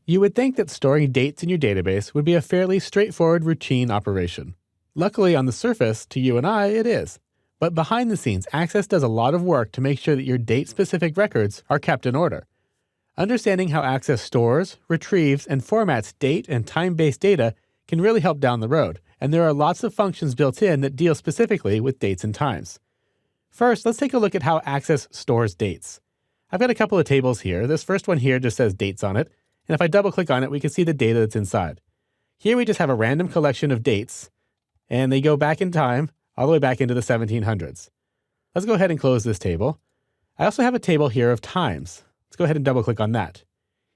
You would think that storing dates in your database would be a fairly straightforward routine operation. Luckily, on the surface, to you and I, it is. But behind the scenes, Access does a lot of work to make sure that your date-specific records are kept in order. Understanding how Access stores, retrieves, and formats date and time-based data can really help down the road, and there are lots of functions built in that deal specifically with dates and times. First, let's take a look at how Access stores dates. I've got a couple of tables here. This first one here just says dates on it, and if I double-click on it, we can see the data that's inside. Here we just have a random collection of dates, and they go back in time, all the way back into the 1700s. Let's go ahead and close this table. I also have a table here of times. Let's go ahead and double-click on that.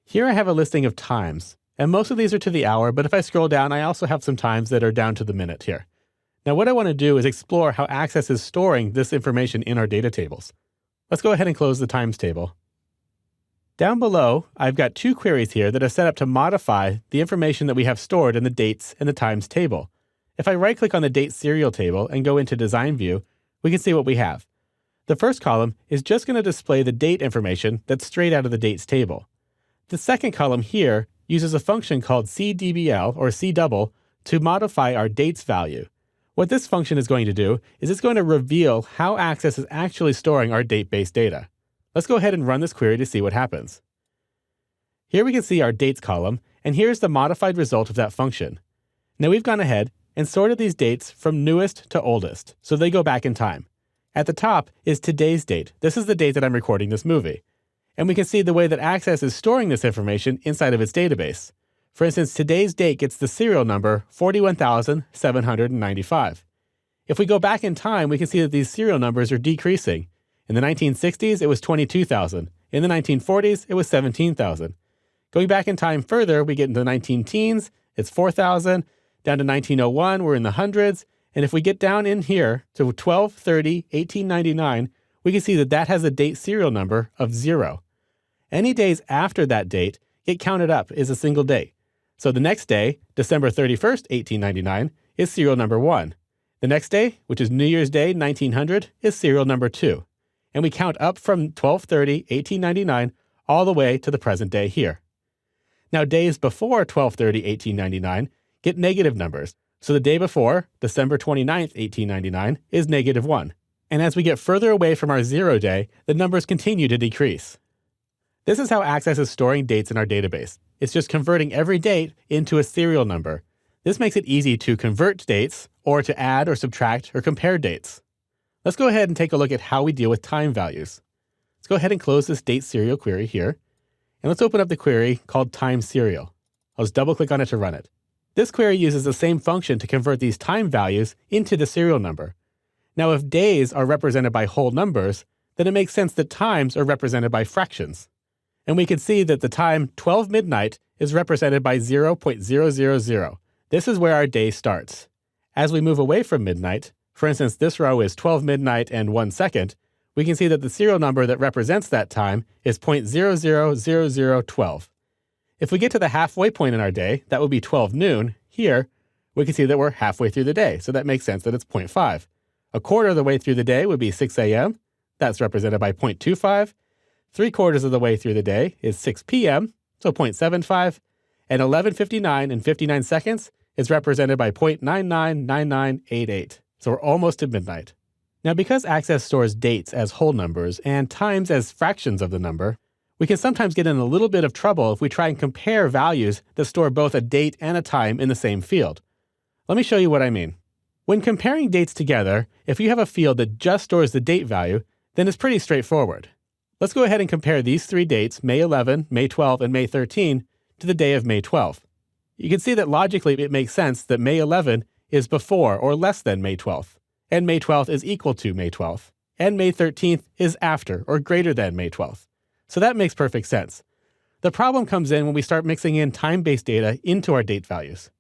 Here I have a listing of times, and most of these are to the hour, but if I scroll down, I also have some times that are down to the minute here. Now what I want to do is explore how Access is storing this information in our data tables. Let's go ahead and close the times table. Down below, I've got two queries here that are set up to modify the information that we have stored in the dates and the times table. If I right-click on the date serial table and go into Design View, we can see what we have. The first column is just going to display the date information that's straight out of the dates table. The second column here uses a function called cdbl or cdouble to modify our dates value. What this function is going to do is it's going to reveal how Access is actually storing our date-based data. Let's go ahead and run this query to see what happens. Here we can see our dates column, and here's the modified result of that function. Now we've gone ahead and sorted these dates from newest to oldest, so they go back in time. At the top is today's date. This is the date that I'm recording this movie. And we can see the way that Access is storing this information inside of its database. For instance, today's date gets the serial number 41,795. If we go back in time, we can see that these serial numbers are decreasing. In the 1960s, it was 22,000. In the 1940s, it was 17,000. Going back in time further, we get into the 19-teens, it's 4,000. Down to 1901, we're in the hundreds. And if we get down in here to 12/30/1899, we can see that that has a date serial number of 0. Any days after that date get counted up as a single day. So the next day, December 31st, 1899, is serial number 1. The next day, which is New Year's Day, 1900, is serial number 2. And we count up from 12/30/1899 all the way to the present day here. Now, days before 12/30/1899 get negative numbers. So the day before, December 29th, 1899, is -1. And as we get further away from our 0 day, the numbers continue to decrease. This is how Access is storing dates in our database. It's just converting every date into a serial number. This makes it easy to convert dates, or to add or subtract or compare dates. Let's go ahead and take a look at how we deal with time values. Let's go ahead and close this date serial query here. And let's open up the query called time serial. I'll just double-click on it to run it. This query uses the same function to convert these time values into the serial number. Now, if days are represented by whole numbers, then it makes sense that times are represented by fractions. And we can see that the time 12 midnight is represented by 0.000. This is where our day starts. As we move away from midnight, for instance, this row is 12 midnight and 1 second, we can see that the serial number that represents that time is 0.000012. If we get to the halfway point in our day, that would be 12 noon. Here, we can see that we're halfway through the day, so that makes sense that it's 0.5. A quarter of the way through the day would be 6 a.m. That's represented by 0.25. 3/4 of the way through the day is 6 p.m., so 0.75. And 11:59 and 59 seconds is represented by 0.999988. So we're almost at midnight. Now, because Access stores dates as whole numbers and times as fractions of the number, we can sometimes get in a little bit of trouble if we try and compare values that store both a date and a time in the same field. Let me show you what I mean. When comparing dates together, if you have a field that just stores the date value, then it's pretty straightforward. Let's go ahead and compare these three dates, May 11, May 12, and May 13, to the day of May 12. You can see that logically it makes sense that May 11 is before or less than May 12th, and May 12th is equal to May 12th, and May 13th is after or greater than May 12th. So that makes perfect sense. The problem comes in when we start mixing in time-based data into our date values.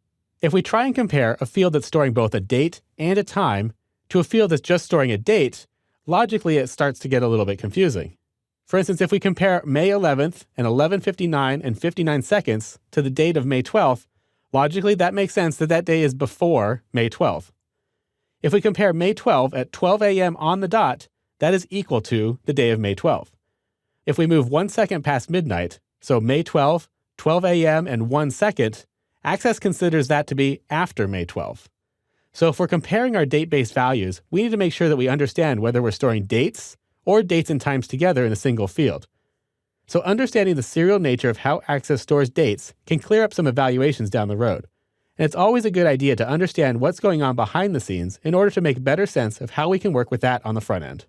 If we try and compare a field that's storing both a date and a time to a field that's just storing a date, logically it starts to get a little bit confusing. For instance, if we compare May 11th and 11:59 and 59 seconds to the date of May 12th, logically that makes sense that that day is before May 12th. If we compare May 12 at 12 a.m. on the dot, that is equal to the day of May 12. If we move 1 second past midnight, so May 12, 12 a.m. and 1 second, Access considers that to be after May 12th. So if we're comparing our date-based values, we need to make sure that we understand whether we're storing dates or dates and times together in a single field. So understanding the serial nature of how Access stores dates can clear up some evaluations down the road. And it's always a good idea to understand what's going on behind the scenes in order to make better sense of how we can work with that on the front end.